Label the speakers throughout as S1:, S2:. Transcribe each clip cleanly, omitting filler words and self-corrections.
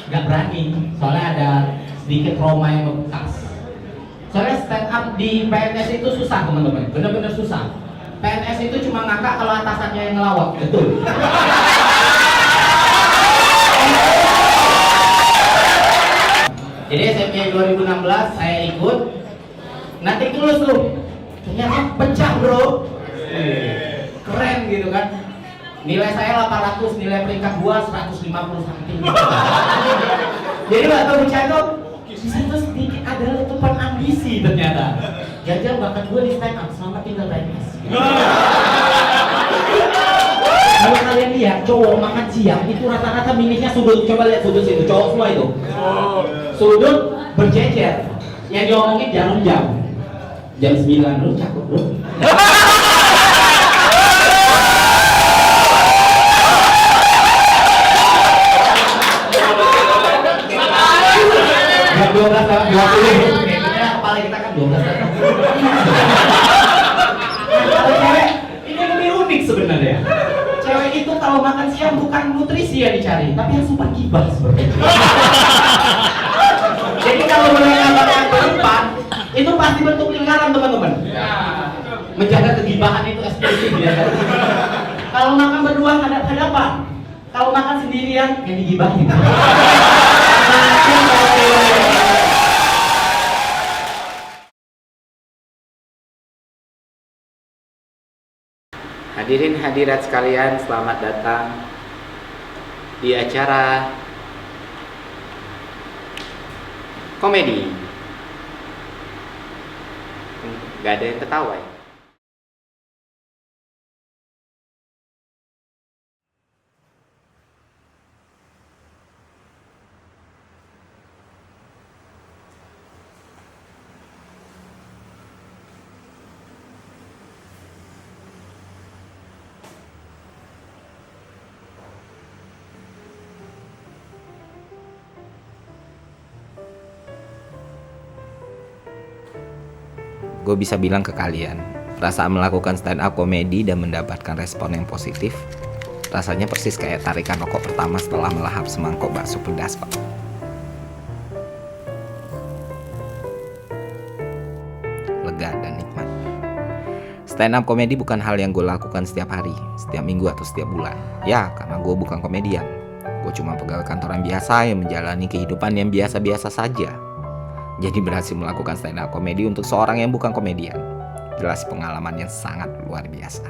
S1: nggak berani, soalnya ada sedikit trauma yang membekas. Soalnya stand up di PNS itu susah teman-teman, bener-bener susah. PNS itu cuma ngakak kalau atasannya yang ngelawak, betul. Jadi SMP 2016 saya ikut, nanti tulus tuh, ternyata pecah bro, keren gitu kan. Nilai saya 800, nilai peringkat 2 150 something. Jadi waktu bercanda, di situ sedikit ada letupan ambisi ternyata. Jajal bakat gue di stand up, selamat tinggal PNS. Kalau kalian lihat cowok makan siang itu rata-rata minusnya sudut, coba lihat sudut situ, cowok semua itu. Sudut berjejer, yang diomongin jarum jam 9 lu cakep bro. Jam 12 lewat 20, kayaknya kepala kita kan 12 lewat. Kalau cewek, ini lebih unik sebenarnya. Cewek itu kalau makan siang bukan nutrisi yang dicari, tapi yang super gibah sebenarnya. Jadi kalau mereka makan depan, itu pasti bentuk lingkaran teman-teman. Menjaga kegibahan itu eksklusif ya kan. Kalau makan berdua hadap-hadapan, kalau makan sendirian yang digibahin.
S2: Hadirin hadirat sekalian, selamat datang di acara komedi. Gak ada yang ketawa ya? Gue bisa bilang ke kalian, perasaan melakukan stand up komedi dan mendapatkan respon yang positif rasanya persis kayak tarikan rokok pertama setelah melahap semangkok bakso pedas, Pak. Lega dan nikmat. Stand up komedi bukan hal yang gue lakukan setiap hari, setiap minggu atau setiap bulan. Ya, karena gue bukan komedian. Gue cuma pegawai kantoran biasa yang menjalani kehidupan yang biasa-biasa saja. Jadi berhasil melakukan stand up komedi untuk seorang yang bukan komedian. Jelas pengalaman yang sangat luar biasa.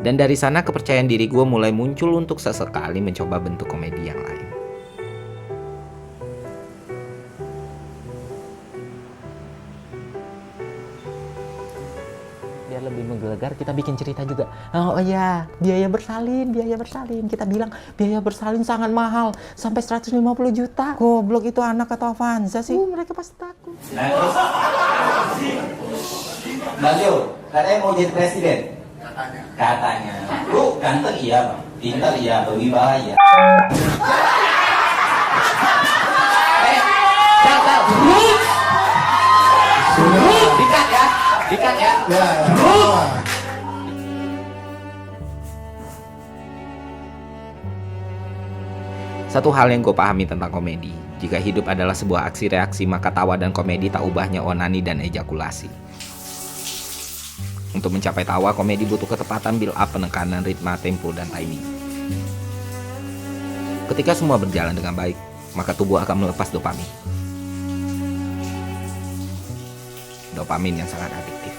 S2: Dan dari sana kepercayaan diri gue mulai muncul untuk sesekali mencoba bentuk komedi yang lain. Biar lebih menggelegar, kita bikin cerita juga. Oh iya, biaya bersalin. Kita bilang biaya bersalin sangat mahal, sampai 150 juta. Goblok itu anak atau Avanza sih? Mereka pasti takut.
S3: Nah terus, Bang Jo, katanya mau jadi presiden? Katanya. Lu ganteng iya bang, pintar iya, berwibawa iya.
S2: Dikat ya. Satu hal yang gue pahami tentang komedi, jika hidup adalah sebuah aksi reaksi, maka tawa dan komedi tak ubahnya onani dan ejakulasi. Untuk mencapai tawa, komedi butuh ketepatan build up, penekanan ritme, tempo, dan timing. Ketika semua berjalan dengan baik, maka tubuh akan melepas dopamin. Dopamin yang sangat adiktif.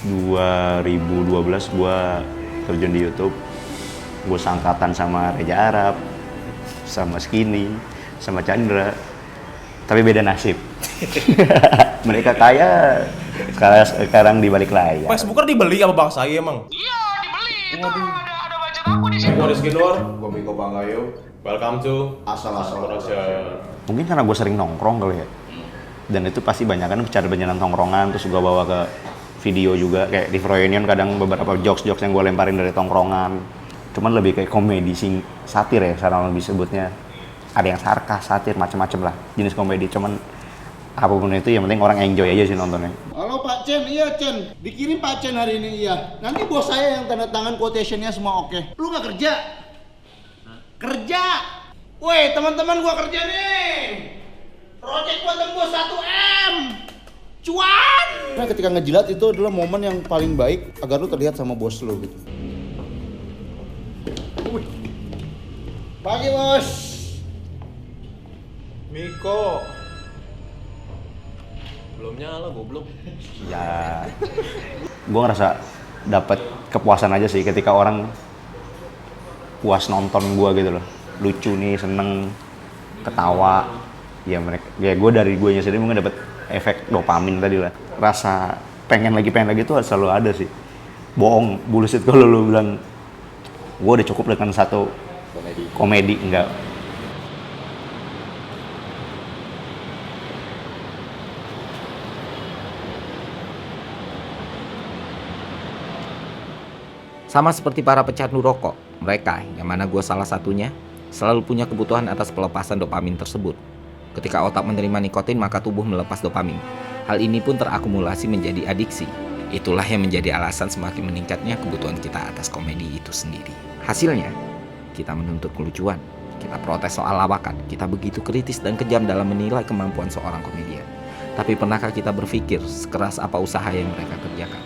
S4: ...2012 gue terjun di YouTube. Gue sangkatan sama Reza Arab, sama Skinny, sama Chandra. Tapi beda nasib. Mereka kaya, sekarang di balik layar.
S5: Facebooker dibeli apa bang saya emang?
S6: Iya dibeli. Itu ada baca aku di sini.
S5: Gue Rizky Nur.
S7: Gue Miko Banggayo.
S5: Welcome to
S7: Asal-asal
S5: Production.
S4: Mungkin karena gue sering nongkrong kali ya. Dan itu pasti banyak kan bercanda-bercandaan tongkrongan, terus gue bawa ke video juga, kayak di reunion kadang beberapa jokes-jokes yang gue lemparin dari tongkrongan. Cuman lebih kayak komedi satir ya, sekarang lebih sebutnya. Ada yang sarkas, satir, macam-macam lah jenis komedi. Cuman apapun itu yang penting orang enjoy aja sih nontonnya.
S7: Halo Pak Chen, iya Chen. Dikirim Pak Chen hari ini, iya. Nanti bos saya yang tanda tangan quotation-nya semua oke. Lu nggak kerja? Kerja! Woi, teman-teman gua kerja nih. Project gua tembus 1M. Cuan! Nah, ketika ngejilat itu adalah momen yang paling baik agar lu terlihat sama bos lu gitu. Pagi, Bos.
S5: Miko. Belum nyala goblok.
S4: Ya, gue ngerasa dapat kepuasan aja sih ketika orang puas nonton gue gitu loh, lucu nih, seneng, ketawa. Ya mereka, ya gue dari gue nya sendiri mungkin dapat efek dopamin tadi lah. Rasa pengen lagi tuh selalu ada sih. Bohong, bullshit kalau lu bilang gue udah cukup dengan satu komedi enggak.
S2: Sama seperti para pecandu rokok, mereka, yang mana gue salah satunya, selalu punya kebutuhan atas pelepasan dopamin tersebut. Ketika otak menerima nikotin, maka tubuh melepas dopamin. Hal ini pun terakumulasi menjadi adiksi. Itulah yang menjadi alasan semakin meningkatnya kebutuhan kita atas komedi itu sendiri. Hasilnya, kita menuntut kelucuan, kita protes soal lawakan, kita begitu kritis dan kejam dalam menilai kemampuan seorang komedian. Tapi pernahkah kita berpikir sekeras apa usaha yang mereka kerjakan?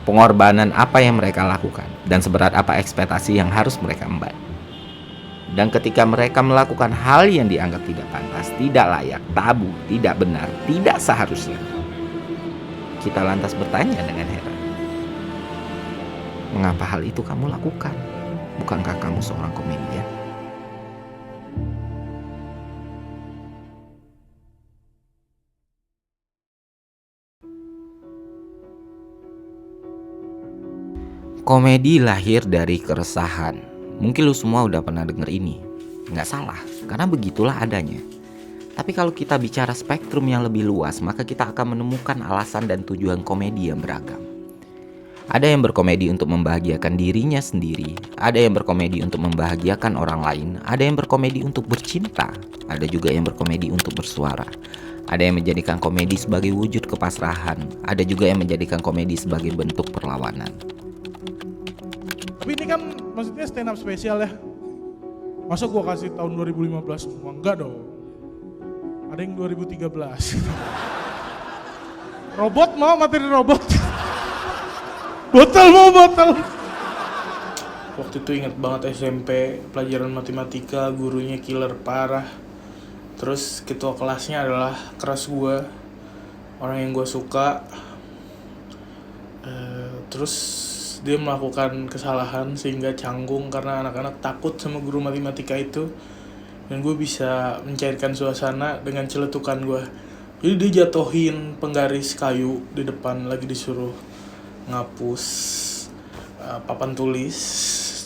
S2: Pengorbanan apa yang mereka lakukan, dan seberat apa ekspektasi yang harus mereka emban. Dan ketika mereka melakukan hal yang dianggap tidak pantas, tidak layak, tabu, tidak benar, tidak seharusnya, kita lantas bertanya dengan heran, mengapa hal itu kamu lakukan? Bukankah kamu seorang komedian? Komedi lahir dari keresahan. Mungkin lu semua udah pernah denger ini. Nggak salah, karena begitulah adanya. Tapi kalau kita bicara spektrum yang lebih luas, maka kita akan menemukan alasan dan tujuan komedi yang beragam. Ada yang berkomedi untuk membahagiakan dirinya sendiri, ada yang berkomedi untuk membahagiakan orang lain, ada yang berkomedi untuk bercinta, ada juga yang berkomedi untuk bersuara. Ada yang menjadikan komedi sebagai wujud kepasrahan, ada juga yang menjadikan komedi sebagai bentuk perlawanan.
S8: Tapi ini kan maksudnya stand up spesial ya. Masa gua kasih tahun 2015 semua? Enggak dong. Ada yang 2013. Robot mau materi robot. Botol mau botol. Waktu itu ingat banget SMP, pelajaran matematika, gurunya killer parah. Terus ketua kelasnya adalah keras gua, orang yang gua suka. Terus dia melakukan kesalahan sehingga canggung karena anak-anak takut sama guru matematika itu. Dan gue bisa mencairkan suasana dengan celetukan gue. Jadi dia jatuhin penggaris kayu di depan lagi disuruh ngapus papan tulis.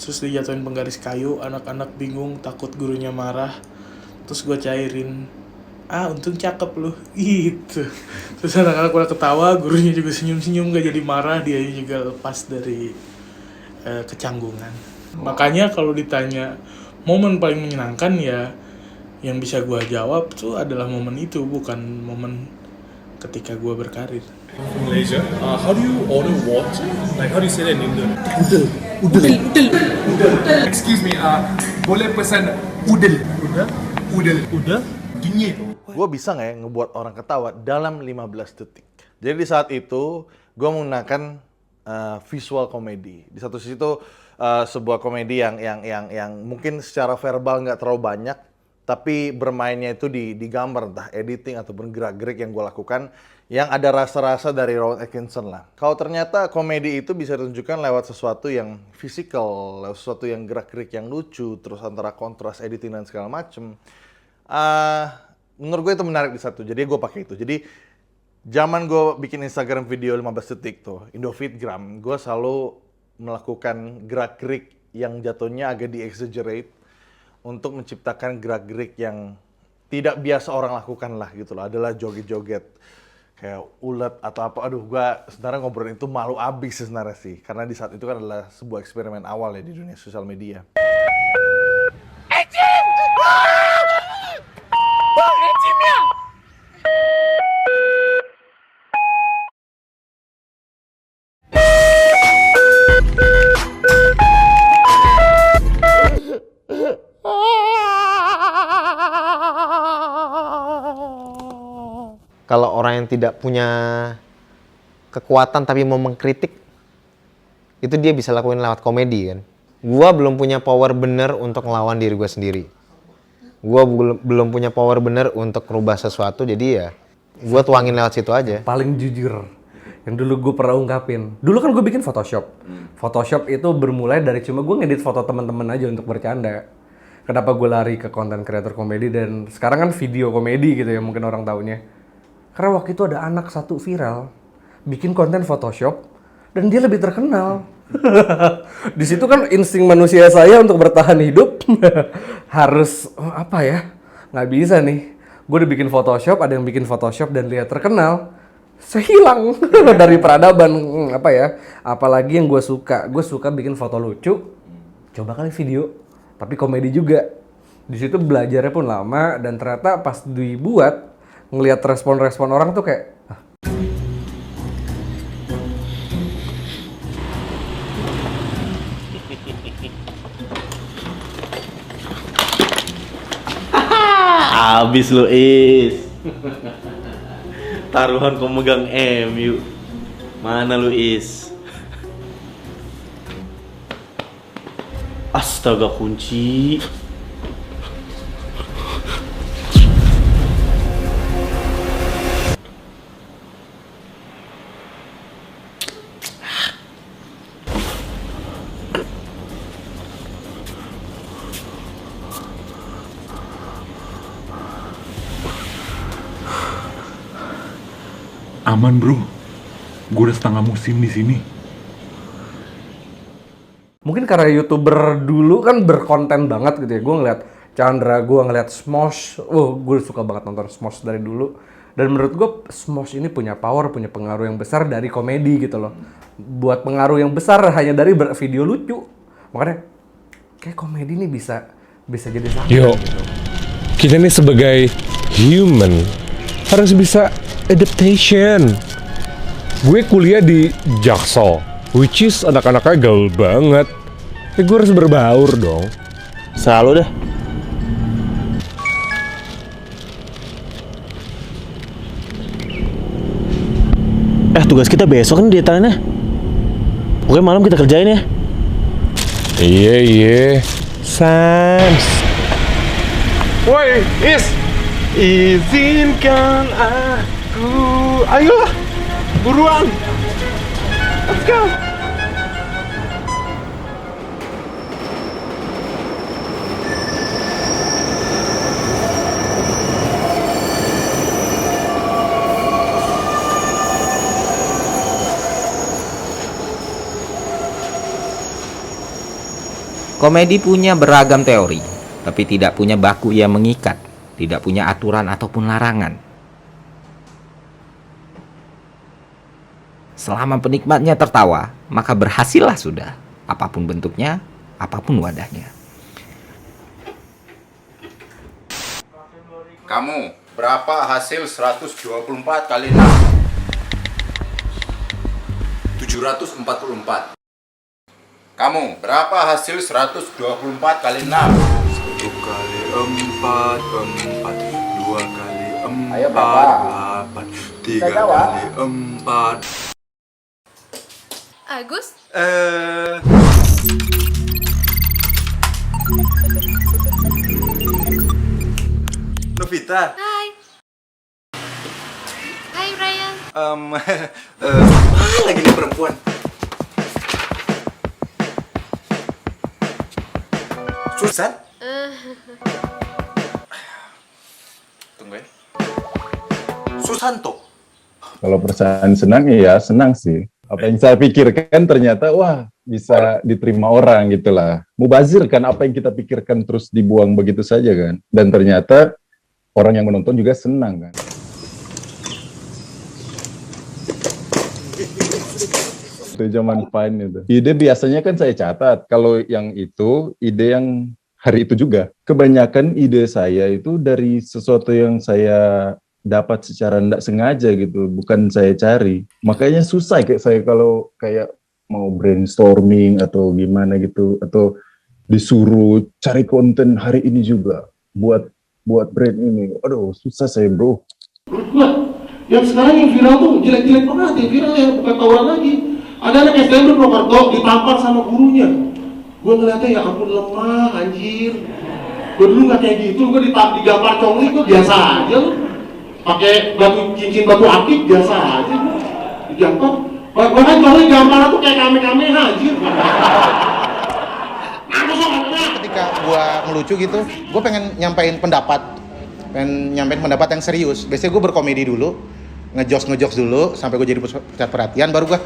S8: Terus dia jatuhin penggaris kayu, anak-anak bingung, takut gurunya marah. Terus gue cairin, untung cakep lu, gitu. Terus anak-anak pada ketawa, gurunya juga senyum-senyum, gak jadi marah, dia juga lepas dari kecanggungan. Makanya kalau ditanya momen paling menyenangkan ya, yang bisa gue jawab tuh adalah momen itu, bukan momen ketika gue berkarir.
S5: Malaysia. How do you order water? Like how do you say that in Indo?
S9: Udel. Excuse me, boleh pesan udel? Udel. Dingin.
S7: Gue bisa nggak ya ngebuat orang ketawa dalam 15 detik. Jadi di saat itu gue menggunakan visual komedi. Di satu sisi itu sebuah komedi yang mungkin secara verbal nggak terlalu banyak, tapi bermainnya itu di gambar, entah editing ataupun gerak-gerik yang gue lakukan, yang ada rasa-rasa dari Rowan Atkinson lah. Kalau ternyata komedi itu bisa ditunjukkan lewat sesuatu yang fisikal, lewat sesuatu yang gerak-gerik yang lucu, terus antara kontras editing dan segala macem. Menurut gue itu menarik di satu, jadi gue pakai itu. Jadi zaman gue bikin Instagram video 15 detik tuh, Indofitgram, gue selalu melakukan gerak-gerik yang jatuhnya agak di-exaggerate untuk menciptakan gerak-gerik yang tidak biasa orang lakukan lah gitu loh. Adalah joget-joget kayak ulet atau apa. Aduh, gue sebenarnya ngobrolin itu malu abis sebenarnya sih, karena di saat itu kan adalah sebuah eksperimen awal ya di dunia sosial media.
S10: yang tidak punya kekuatan tapi mau mengkritik, itu dia bisa lakuin lewat komedi kan. Gua belum punya power bener untuk ngelawan diri gua sendiri. Gua belum punya power bener untuk merubah sesuatu, jadi ya gua tuangin lewat situ aja.
S11: Paling jujur yang dulu gue pernah ungkapin. Dulu kan gue bikin Photoshop. Photoshop itu bermulai dari cuma gue ngedit foto teman-teman aja untuk bercanda. Kenapa gue lari ke konten kreator komedi dan sekarang kan video komedi gitu ya mungkin orang taunya. Karena waktu itu ada anak satu viral bikin konten Photoshop dan dia lebih terkenal. Di situ kan insting manusia saya untuk bertahan hidup harus apa ya? Nggak bisa nih. Gue udah bikin Photoshop, ada yang bikin Photoshop dan dia terkenal. Saya hilang dari peradaban apa ya? Apalagi yang gue suka bikin foto lucu. Coba kali video, tapi komedi juga. Di situ belajarnya pun lama dan ternyata pas dibuat ngelihat respon-respon orang tuh kayak
S12: Abis lu Is. Taruhan pemegang MU. Mana lu Is? Astaga kunci.
S9: Aman bro, gue udah setengah musim di sini.
S11: mungkin karena YouTuber dulu kan berkonten banget gitu ya. Gue ngeliat Chandra, gue ngeliat Smosh. Gue suka banget nonton Smosh dari dulu. Dan menurut gue Smosh ini punya power, punya pengaruh yang besar dari komedi gitu loh. Buat pengaruh yang besar hanya dari video lucu. Makanya kayak komedi ini bisa jadi sama.
S13: Yo, kita ini sebagai human harus bisa adaptation. Gue kuliah di Jaksel, which is anak-anaknya gaul banget. Ya gue harus berbaur dong.
S12: Selalu dah. Tugas kita besok kan deadline-nya. Pokoknya malam kita kerjain ya.
S13: Iya. Sans.
S9: Woi, Is, izinkan aku. Ayolah, buruan. Let's go.
S2: Komedi punya beragam teori, tapi tidak punya baku yang mengikat, tidak punya aturan ataupun larangan. Selama penikmatnya tertawa, maka berhasillah sudah, apapun bentuknya, apapun wadahnya.
S14: Kamu, berapa hasil 124 kali 6? 744. Kamu, berapa hasil 124 kali 6? 1 kali 4, 2 kali 4, 8, 3 kali 4.
S15: Agus?
S14: Novita?
S15: Hai. Hai Ryan.
S14: Lagi nih perempuan. Susan? Tunggu ya. Susanto?
S16: Kalau perusahaan senang, ya senang sih. Apa yang saya pikirkan ternyata, wah bisa diterima orang gitulah. Mubazir kan, apa yang kita pikirkan terus dibuang begitu saja kan. Dan ternyata orang yang menonton juga senang kan. Itu zaman fine itu. Ide biasanya kan saya catat. Kalau yang itu, ide yang hari itu juga. Kebanyakan ide saya itu dari sesuatu yang saya dapat secara tidak sengaja gitu, bukan saya cari. Makanya susah kayak saya kalau kayak mau brainstorming atau gimana gitu, atau disuruh cari konten hari ini juga buat brand ini. Aduh, susah saya bro.
S15: Yang sekarang yang viral tuh jelek-jelek banget ya viral ya, bukan tawuran lagi. Ada anak STM di Purwokerto ditampar sama gurunya. Gue ngeliatnya ya ampun lemah anjir. Gue dulu nggak kayak gitu, gue digampar congli gue biasa aja loh. Pakai cincin batu akik biasa aja. Digampar. Bahkan congli gampar tuh kayak kame-kame anjir.
S17: Ketika gue ngelucu gitu, gue pengen nyampein pendapat yang serius. Biasanya gue berkomedi dulu, ngejokes dulu sampai gue jadi pusat perhatian, baru gue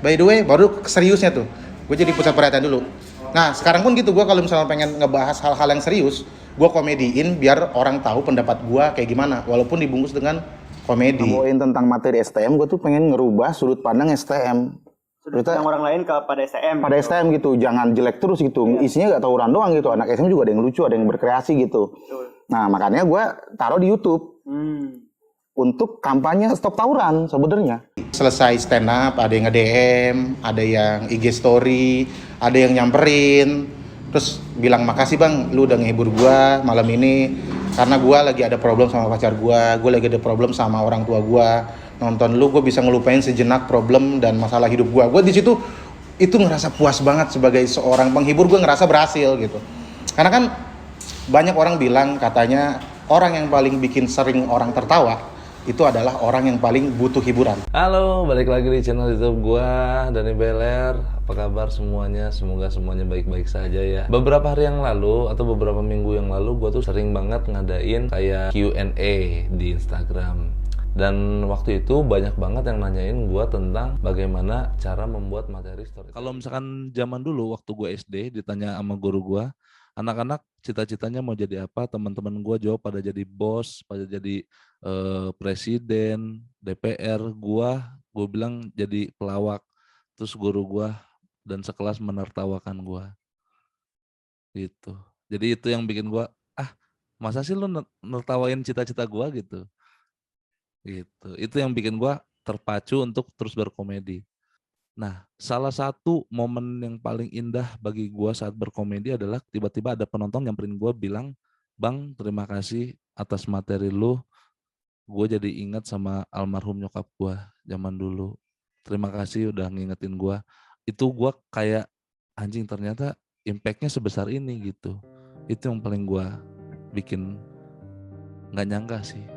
S17: by the way baru seriusnya tuh gue jadi pusat perhatian dulu. Nah sekarang pun gitu, gue kalau misalnya pengen ngebahas hal-hal yang serius, gue komediin biar orang tahu pendapat gue kayak gimana, walaupun dibungkus dengan komedi. Ngomongin tentang materi STM, gue tuh pengen ngerubah sudut pandang STM. Yang orang lain pada STM gitu, jangan jelek terus gitu. Isinya gak tawuran doang gitu, anak STM juga ada yang lucu, ada yang berkreasi gitu. Nah makanya gue taruh di YouTube untuk kampanye stop tawuran sebenarnya. Selesai stand up, ada yang nge-DM, ada yang IG story, ada yang nyamperin, terus bilang makasih bang, lu udah ngehibur gue malam ini, karena gue lagi ada problem sama pacar gue lagi ada problem sama orang tua gue. Nonton lu, gue bisa ngelupain sejenak problem dan masalah hidup gue. Gue di situ itu ngerasa puas banget sebagai seorang penghibur, gue ngerasa berhasil gitu. Karena kan banyak orang bilang katanya orang yang paling bikin sering orang tertawa itu adalah orang yang paling butuh hiburan.
S18: Halo, balik lagi di channel YouTube gua, Dani Beler. Apa kabar semuanya? Semoga semuanya baik-baik saja ya. Beberapa hari yang lalu atau beberapa minggu yang lalu gua tuh sering banget ngadain kayak Q&A di Instagram. Dan waktu itu banyak banget yang nanyain gue tentang bagaimana cara membuat materi story.
S19: Kalau misalkan zaman dulu waktu gue SD ditanya sama guru gue, anak-anak cita-citanya mau jadi apa? Teman-teman gue jawab pada jadi bos, pada jadi presiden, DPR. Gue bilang jadi pelawak. Terus guru gue dan sekelas menertawakan gue. Gitu. Jadi itu yang bikin gue, masa sih lu nertawain cita-cita gue gitu. Gitu. Itu yang bikin gue terpacu untuk terus berkomedi. Nah, salah satu momen yang paling indah bagi gue saat berkomedi adalah tiba-tiba ada penonton nyamperin gue bilang, "Bang, terima kasih atas materi lu. Gue jadi ingat sama almarhum nyokap gue zaman dulu. Terima kasih udah ngingetin gue." Itu gue kayak, anjing ternyata impact-nya sebesar ini gitu. Itu yang paling gue bikin gak nyangka sih.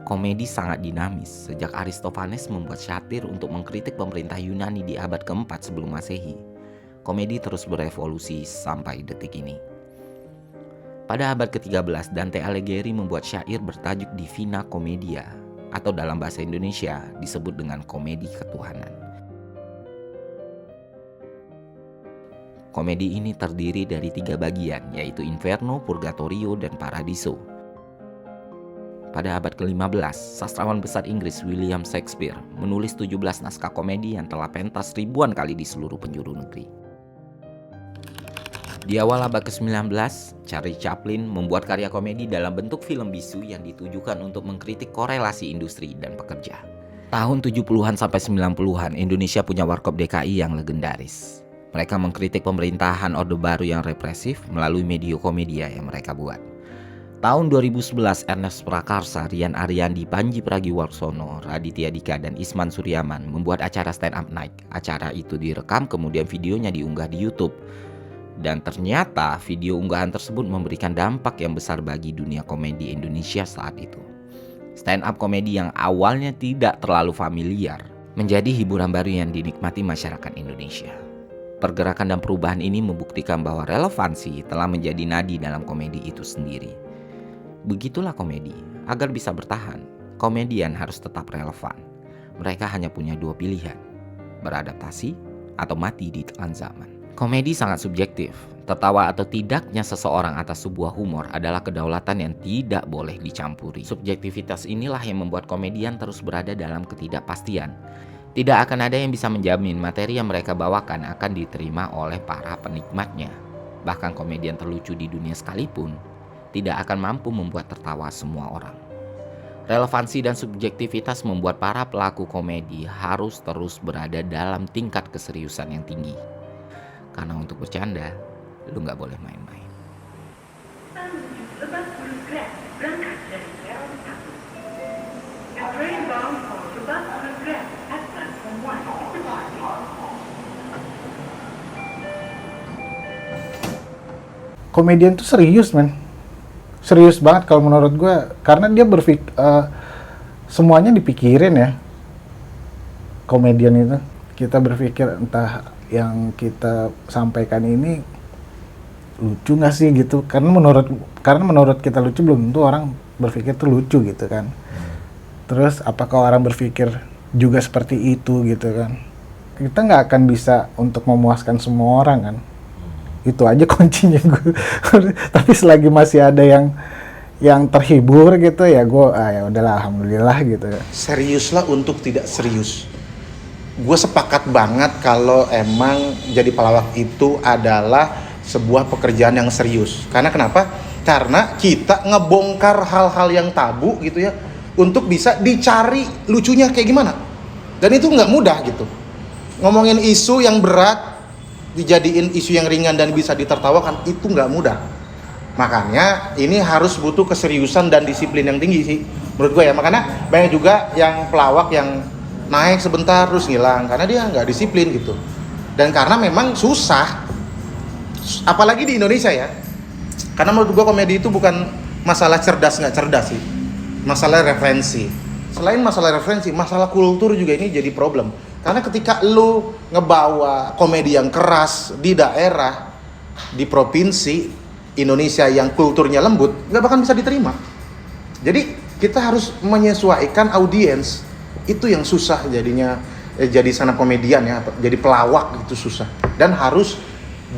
S2: Komedi sangat dinamis sejak Aristophanes membuat syatir untuk mengkritik pemerintah Yunani di abad keempat sebelum Masehi. Komedi terus berevolusi sampai detik ini. Pada abad ke-13, Dante Alighieri membuat syair bertajuk Divina Commedia, atau dalam bahasa Indonesia disebut dengan komedi ketuhanan. Komedi ini terdiri dari 3 bagian, yaitu Inferno, Purgatorio, dan Paradiso. Pada abad ke-15, sastrawan besar Inggris William Shakespeare menulis 17 naskah komedi yang telah pentas ribuan kali di seluruh penjuru negeri. Di awal abad ke-19, Charlie Chaplin membuat karya komedi dalam bentuk film bisu yang ditujukan untuk mengkritik korelasi industri dan pekerja. Tahun 70-an sampai 90-an, Indonesia punya warkop DKI yang legendaris. Mereka mengkritik pemerintahan Orde Baru yang represif melalui media komedia yang mereka buat. Tahun 2011, Ernest Prakarsa, Rian Ariandi, Panji Pragiwaksono, Raditya Dika, dan Isman Suryaman membuat acara Stand Up Night. Acara itu direkam, kemudian videonya diunggah di YouTube. Dan ternyata video unggahan tersebut memberikan dampak yang besar bagi dunia komedi Indonesia saat itu. Stand up komedi yang awalnya tidak terlalu familiar menjadi hiburan baru yang dinikmati masyarakat Indonesia. Pergerakan dan perubahan ini membuktikan bahwa relevansi telah menjadi nadi dalam komedi itu sendiri. Begitulah komedi. Agar bisa bertahan, komedian harus tetap relevan. Mereka hanya punya 2 pilihan, beradaptasi atau mati di telan zaman. Komedi sangat subjektif. Tertawa atau tidaknya seseorang atas sebuah humor adalah kedaulatan yang tidak boleh dicampuri. Subjektivitas inilah yang membuat komedian terus berada dalam ketidakpastian. Tidak akan ada yang bisa menjamin materi yang mereka bawakan akan diterima oleh para penikmatnya. Bahkan komedian terlucu di dunia sekalipun tidak akan mampu membuat tertawa semua orang. Relevansi dan subjektivitas membuat para pelaku komedi harus terus berada dalam tingkat keseriusan yang tinggi. Karena untuk bercanda, lu gak boleh main-main.
S20: Komedian tuh serius, men. Serius banget kalau menurut gue, karena dia semuanya dipikirin ya. Komedian itu, kita berpikir entah yang kita sampaikan ini lucu nggak sih gitu. Karena menurut kita lucu, belum tentu orang berpikir tuh lucu gitu kan. Terus apakah orang berpikir juga seperti itu gitu kan? Kita nggak akan bisa untuk memuaskan semua orang kan. Itu aja kuncinya gue. Tapi selagi masih ada yang terhibur gitu ya, gue ya udahlah, alhamdulillah gitu.
S17: Seriuslah untuk tidak serius. Gue sepakat banget kalau emang jadi pelawak itu adalah sebuah pekerjaan yang serius. Karena kenapa? Karena kita ngebongkar hal-hal yang tabu gitu ya, untuk bisa dicari lucunya kayak gimana. Dan itu nggak mudah gitu. Ngomongin isu yang berat dijadiin isu yang ringan dan bisa ditertawakan, itu nggak mudah. Makanya ini harus butuh keseriusan dan disiplin yang tinggi sih menurut gue ya. Makanya banyak juga yang pelawak yang naik sebentar terus ngilang karena dia nggak disiplin gitu. Dan karena memang susah, apalagi di Indonesia ya. Karena menurut gue komedi itu bukan masalah cerdas nggak cerdas sih, masalah referensi. Selain masalah referensi, masalah kultur juga ini jadi problem. Karena ketika lu ngebawa komedi yang keras di daerah, di provinsi Indonesia yang kulturnya lembut, nggak bakal bisa diterima. Jadi kita harus menyesuaikan audiens. Itu yang susah jadinya, jadi stand up komedian ya, jadi pelawak itu susah. Dan harus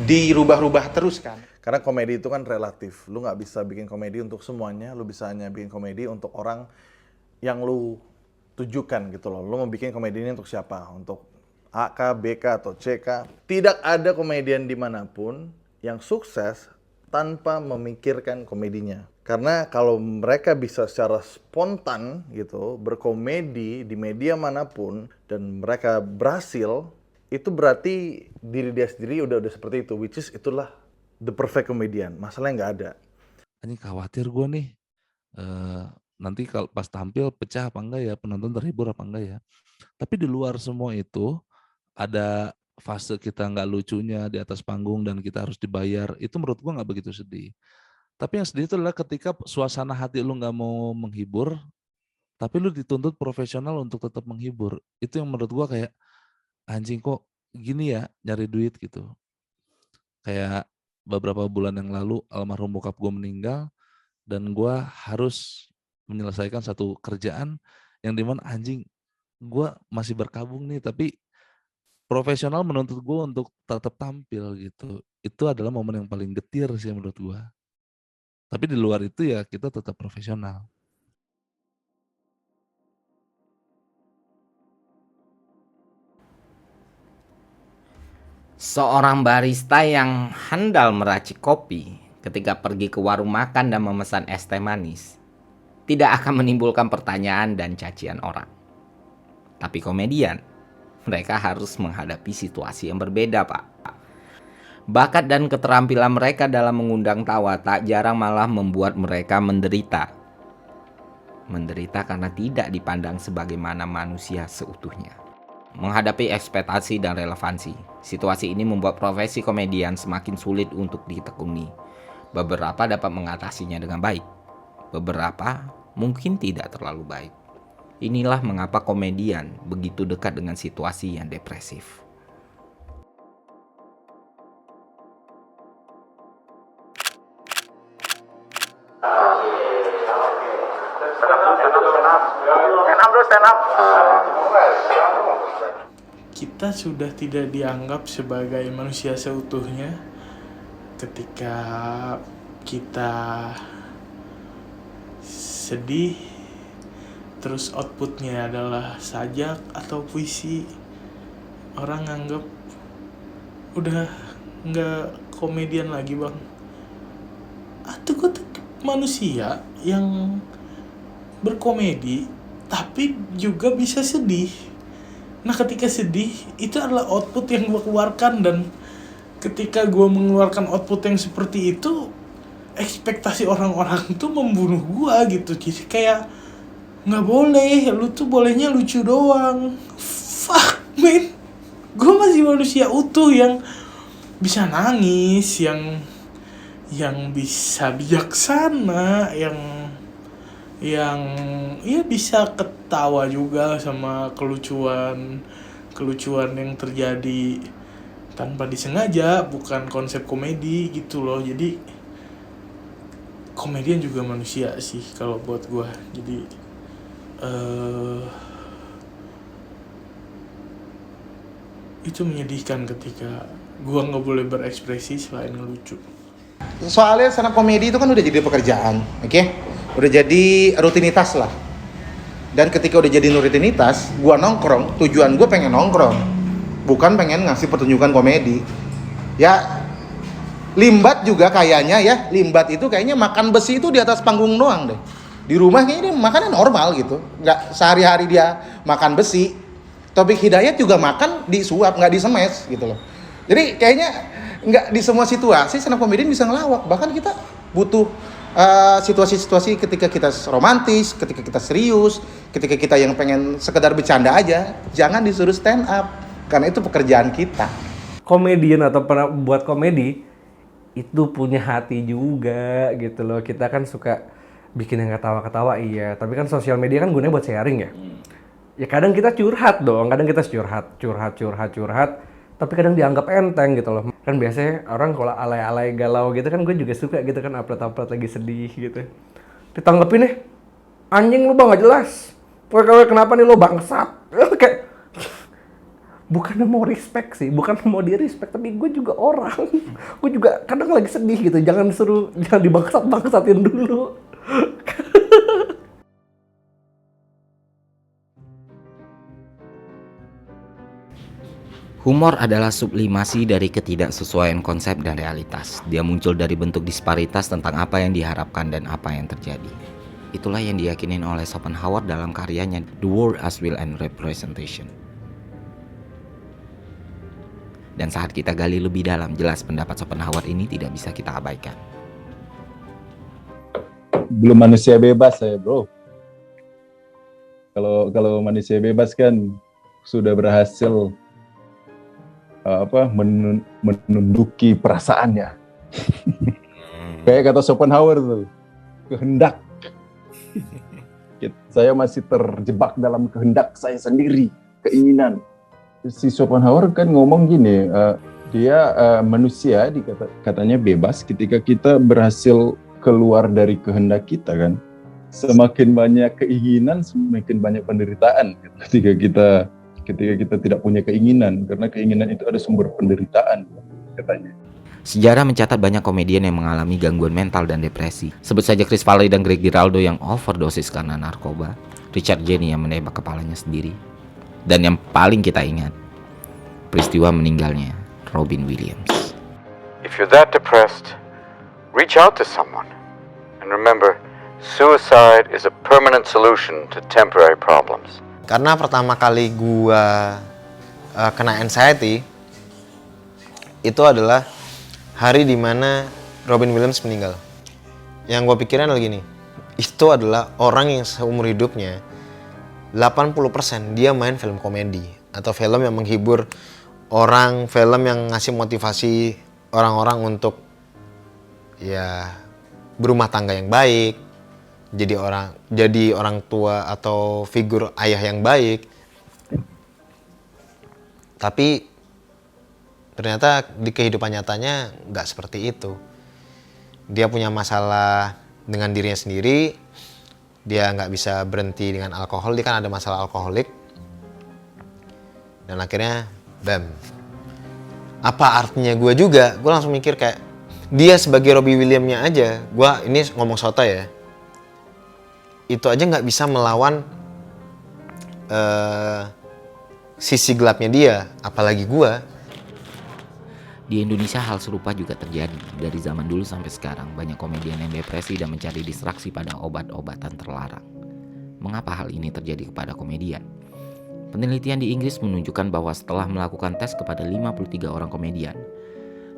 S17: dirubah-rubah terus kan.
S7: Karena komedi itu kan relatif. Lu nggak bisa bikin komedi untuk semuanya, lu bisa hanya bikin komedi untuk orang yang lu tujukan gitu loh. Lu mau bikin komedi ini untuk siapa? Untuk A, K, B, K, atau C, K. Tidak ada komedian dimanapun yang sukses tanpa memikirkan komedinya. Karena kalau mereka bisa secara spontan gitu berkomedi di media manapun dan mereka berhasil, itu berarti diri dia sendiri udah seperti itu, which is itulah the perfect comedian. Masalahnya nggak ada.
S19: Ini khawatir gue nih, nanti kalau pas tampil pecah apa enggak ya, penonton terhibur apa enggak ya. Tapi di luar semua itu ada fase kita nggak lucunya di atas panggung dan kita harus dibayar. Itu menurut gue nggak begitu sedih. Tapi yang sedih itu adalah ketika suasana hati lu nggak mau menghibur, tapi lu dituntut profesional untuk tetap menghibur. Itu yang menurut gue kayak, anjing kok gini ya nyari duit gitu. Kayak beberapa bulan yang lalu almarhum bokap gue meninggal dan gue harus menyelesaikan satu kerjaan yang dimana anjing gue masih berkabung nih, tapi profesional menuntut gue untuk tetap tampil gitu. Itu adalah momen yang paling getir sih menurut gue. Tapi di luar itu ya kita tetap profesional.
S2: Seorang barista yang handal meracik kopi ketika pergi ke warung makan dan memesan es teh manis tidak akan menimbulkan pertanyaan dan cacian orang. Tapi komedian, mereka harus menghadapi situasi yang berbeda, Pak. Bakat dan keterampilan mereka dalam mengundang tawa tak jarang malah membuat mereka menderita. Menderita karena tidak dipandang sebagaimana manusia seutuhnya. Menghadapi ekspektasi dan relevansi, situasi ini membuat profesi komedian semakin sulit untuk ditekuni. Beberapa dapat mengatasinya dengan baik, beberapa mungkin tidak terlalu baik. Inilah mengapa komedian begitu dekat dengan situasi yang depresif.
S20: Stand up. Kita sudah tidak dianggap sebagai manusia seutuhnya ketika kita sedih, terus outputnya adalah sajak atau puisi. Orang nganggap udah nggak komedian lagi, bang. Atau gue manusia yang berkomedi tapi juga bisa sedih. Nah ketika sedih itu adalah output yang gue keluarkan, dan ketika gue mengeluarkan output yang seperti itu, ekspektasi orang-orang itu membunuh gue gitu. Jadi kayak
S8: Nggak boleh, lu tuh bolehnya lucu doang. Fuck man, gue masih manusia utuh yang bisa nangis, yang bisa bijaksana, yang ya bisa ketawa juga sama kelucuan yang terjadi tanpa disengaja, bukan konsep komedi gitu loh. Jadi komedian juga manusia sih kalau buat gue. Jadi itu menyedihkan ketika gue nggak boleh berekspresi selain ngelucu.
S17: Soalnya stand up comedy itu kan udah jadi pekerjaan, oke? Udah jadi rutinitas lah. Dan ketika udah jadi rutinitas, gua nongkrong, tujuan gua pengen nongkrong, bukan pengen ngasih pertunjukan komedi. Ya, Limbat juga kayaknya ya, Limbat itu kayaknya makan besi itu di atas panggung doang deh. Di rumah kayaknya dia makannya normal gitu, nggak sehari-hari dia makan besi. Taufik Hidayat juga makan disuap, nggak disemes gitu loh. Jadi kayaknya nggak di semua situasi stand up comedian bisa ngelawak. Bahkan kita butuh situasi-situasi ketika kita romantis, ketika kita serius, ketika kita yang pengen sekedar bercanda aja, jangan disuruh stand up karena itu pekerjaan kita.
S11: Komedian atau buat komedi itu punya hati juga gitu loh. Kita kan suka bikin yang ketawa-ketawa, iya, tapi kan sosial media kan gunanya buat sharing ya. Ya kadang kita curhat dong, kadang kita curhat, tapi kadang dianggap enteng gitu loh. Kan biasanya orang kalau alay-alay galau gitu kan, gue juga suka gitu kan, upload lagi sedih gitu. Ditanggepin nih, anjing lu bang gak jelas. Pokoknya kenapa nih lo bangsat? Kayak bukan mau respect sih, bukan mau di respect, tapi gue juga orang. Gue juga kadang lagi sedih gitu, jangan dibangsat-bangsatin dulu.
S2: Humor adalah sublimasi dari ketidaksesuaian konsep dan realitas. Dia muncul dari bentuk disparitas tentang apa yang diharapkan dan apa yang terjadi. Itulah yang diyakinin oleh Schopenhauer dalam karyanya The World as Will and Representation. Dan saat kita gali lebih dalam, jelas pendapat Schopenhauer ini tidak bisa kita abaikan.
S16: Belum manusia bebas saya, bro. Kalau manusia bebas kan sudah berhasil menunduki perasaannya. Kayak kata Schopenhauer tuh, kehendak. Saya masih terjebak dalam kehendak saya sendiri, keinginan. Si Schopenhauer kan ngomong gini, dia manusia katanya bebas ketika kita berhasil keluar dari kehendak kita kan. Semakin banyak keinginan, semakin banyak penderitaan ketika kita tidak punya keinginan, karena keinginan itu ada sumber penderitaan katanya.
S2: Sejarah mencatat banyak komedian yang mengalami gangguan mental dan depresi. Sebut saja Chris Farley dan Greg Giraldo yang overdosis karena narkoba, Richard Jeni yang menembak kepalanya sendiri, dan yang paling kita ingat, peristiwa meninggalnya Robin Williams.
S21: If you're that depressed, reach out to someone. And remember, suicide is a permanent solution to temporary problems.
S10: Karena pertama kali gua kena anxiety itu adalah hari dimana Robin Williams meninggal. Yang gua pikirin adalah gini, itu adalah orang yang seumur hidupnya 80% dia main film komedi atau film yang menghibur orang, film yang ngasih motivasi orang-orang untuk ya berumah tangga yang baik, jadi orang tua atau figur ayah yang baik. Tapi ternyata di kehidupan nyatanya nggak seperti itu. Dia punya masalah dengan dirinya sendiri, dia nggak bisa berhenti dengan alkohol, dia kan ada masalah alkoholik, dan akhirnya bam. Apa artinya gue juga? Gue langsung mikir kayak dia sebagai Robbie Williams-nya aja, gue ini ngomong soto ya, itu aja nggak bisa melawan sisi gelapnya dia, apalagi gua.
S2: Di Indonesia hal serupa juga terjadi. Dari zaman dulu sampai sekarang, banyak komedian yang depresi dan mencari distraksi pada obat-obatan terlarang. Mengapa hal ini terjadi kepada komedian? Penelitian di Inggris menunjukkan bahwa setelah melakukan tes kepada 53 orang komedian,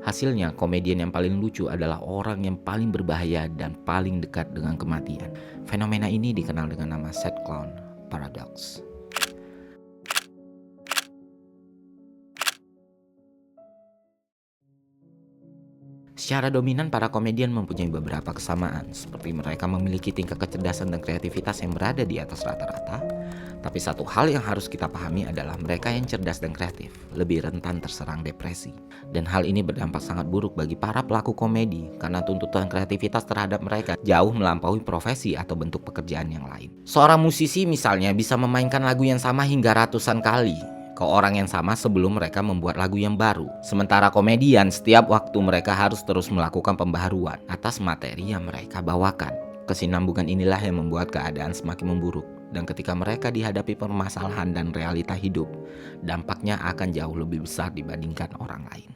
S2: Hasilnya, komedian yang paling lucu adalah orang yang paling berbahaya dan paling dekat dengan kematian. Fenomena ini dikenal dengan nama sad clown paradox. Secara dominan, para komedian mempunyai beberapa kesamaan, seperti mereka memiliki tingkat kecerdasan dan kreativitas yang berada di atas rata-rata. Tapi satu hal yang harus kita pahami adalah mereka yang cerdas dan kreatif lebih rentan terserang depresi. Dan hal ini berdampak sangat buruk bagi para pelaku komedi karena tuntutan kreativitas terhadap mereka jauh melampaui profesi atau bentuk pekerjaan yang lain. Seorang musisi misalnya bisa memainkan lagu yang sama hingga ratusan kali ke orang yang sama sebelum mereka membuat lagu yang baru. Sementara komedian, setiap waktu mereka harus terus melakukan pembaharuan atas materi yang mereka bawakan. Kesinambungan inilah yang membuat keadaan semakin memburuk. Dan ketika mereka dihadapi permasalahan dan realita hidup, dampaknya akan jauh lebih besar dibandingkan orang lain.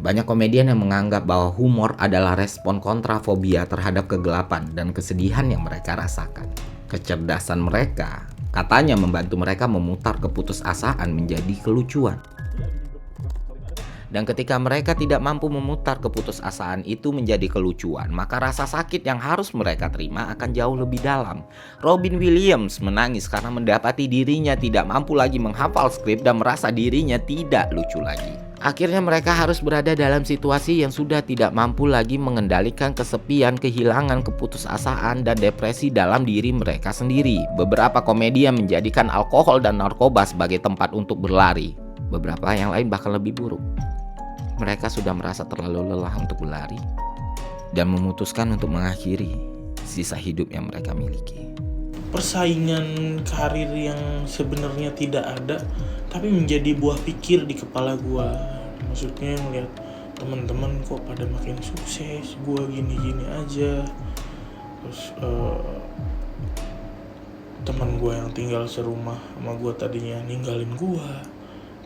S2: Banyak komedian yang menganggap bahwa humor adalah respon kontrafobia terhadap kegelapan dan kesedihan yang mereka rasakan. Kecerdasan mereka katanya membantu mereka memutar keputusasaan menjadi kelucuan. Dan ketika mereka tidak mampu memutar keputusasaan itu menjadi kelucuan, maka rasa sakit yang harus mereka terima akan jauh lebih dalam. Robin Williams menangis karena mendapati dirinya tidak mampu lagi menghafal skrip dan merasa dirinya tidak lucu lagi. Akhirnya mereka harus berada dalam situasi yang sudah tidak mampu lagi mengendalikan kesepian, kehilangan keputusasaan, dan depresi dalam diri mereka sendiri. Beberapa komedian menjadikan alkohol dan narkoba sebagai tempat untuk berlari. Beberapa yang lain bahkan lebih buruk. Mereka sudah merasa terlalu lelah untuk berlari dan memutuskan untuk mengakhiri sisa hidup yang mereka miliki.
S8: Persaingan karir yang sebenarnya tidak ada, tapi menjadi buah pikir di kepala gue. Maksudnya ngeliat teman-teman kok pada makin sukses, gue gini-gini aja. Terus teman gue yang tinggal serumah sama gue tadinya ninggalin gue,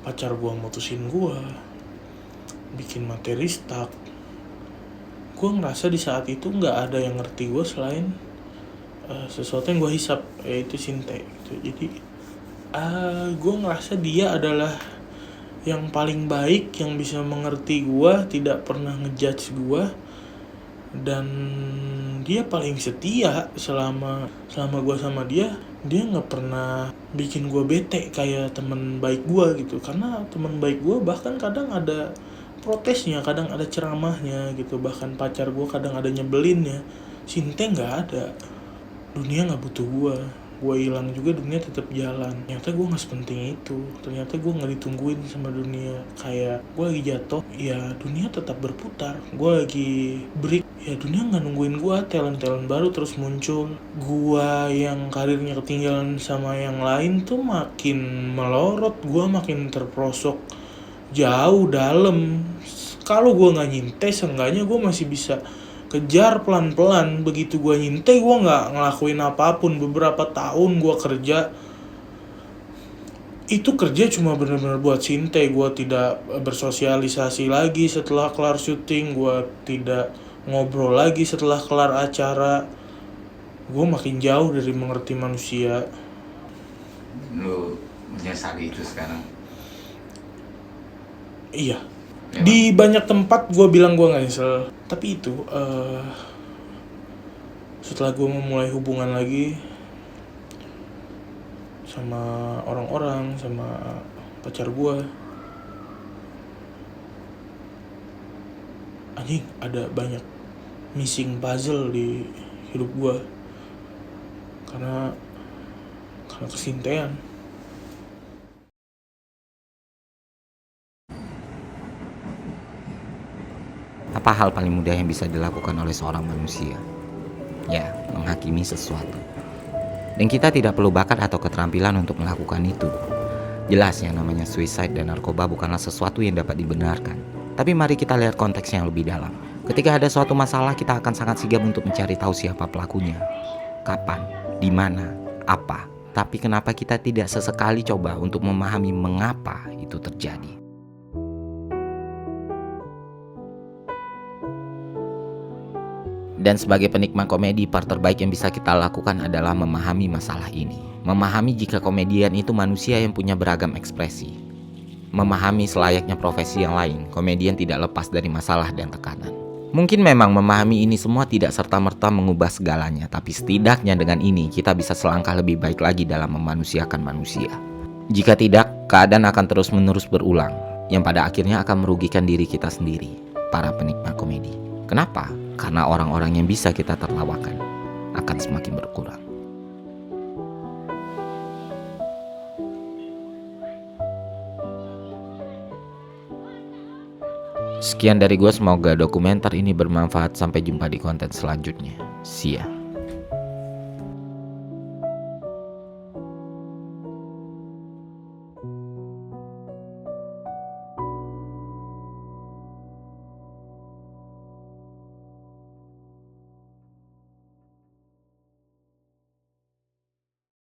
S8: pacar gue mutusin gue, bikin materi stuck. Gue ngerasa di saat itu nggak ada yang ngerti gue selain sesuatu yang gue hisap, yaitu Sinte gitu. Jadi gue ngerasa dia adalah yang paling baik, yang bisa mengerti gue, tidak pernah ngejudge gue, dan dia paling setia selama gue sama dia. Dia nggak pernah bikin gue bete kayak teman baik gue gitu. Karena teman baik gue bahkan kadang ada protesnya, kadang ada ceramahnya gitu. Bahkan pacar gue kadang ada nyebelinnya. Sinte nggak ada. Dunia nggak butuh gue hilang juga dunia tetap jalan. Ternyata gue nggak sepenting itu. Ternyata gue nggak ditungguin sama dunia. Kayak gue lagi jatuh, ya dunia tetap berputar. Gue lagi break, ya dunia nggak nungguin gue. Talent baru terus muncul. Gue yang karirnya ketinggalan sama yang lain tuh makin melorot. Gue makin terperosok jauh dalam. Kalau gue nggak nyintai, seenggaknya gue masih bisa kejar pelan-pelan. Begitu gue nyintai, gue nggak ngelakuin apapun. Beberapa tahun gue kerja, itu kerja cuma benar-benar buat Sinte. Gue tidak bersosialisasi lagi setelah kelar syuting. Gue tidak ngobrol lagi setelah kelar acara. Gue makin jauh dari mengerti manusia.
S2: Lu menyesali itu sekarang?
S8: Iya. Di banyak tempat gue bilang gue gak nyesel. Tapi itu setelah gue memulai hubungan lagi sama orang-orang, sama pacar gue, anjing ada banyak missing puzzle di hidup gue. Karena kesintean.
S2: Apa hal paling mudah yang bisa dilakukan oleh seorang manusia? Ya, menghakimi sesuatu. Dan kita tidak perlu bakat atau keterampilan untuk melakukan itu. Jelas yang namanya suicide dan narkoba bukanlah sesuatu yang dapat dibenarkan. Tapi mari kita lihat konteks yang lebih dalam. Ketika ada suatu masalah, kita akan sangat sigap untuk mencari tahu siapa pelakunya, kapan, di mana, apa. Tapi kenapa kita tidak sesekali coba untuk memahami mengapa itu terjadi? Dan sebagai penikmat komedi, part terbaik yang bisa kita lakukan adalah memahami masalah ini. Memahami jika komedian itu manusia yang punya beragam ekspresi. memahami selayaknya profesi yang lain, komedian tidak lepas dari masalah dan tekanan. Mungkin memang memahami ini semua tidak serta-merta mengubah segalanya, tapi setidaknya dengan ini kita bisa selangkah lebih baik lagi dalam memanusiakan manusia. Jika tidak, keadaan akan terus-menerus berulang, yang pada akhirnya akan merugikan diri kita sendiri, para penikmat komedi. Kenapa? Karena orang-orang yang bisa kita tertawakan akan semakin berkurang. Sekian dari gue, semoga dokumenter ini bermanfaat. Sampai jumpa di konten selanjutnya. See ya.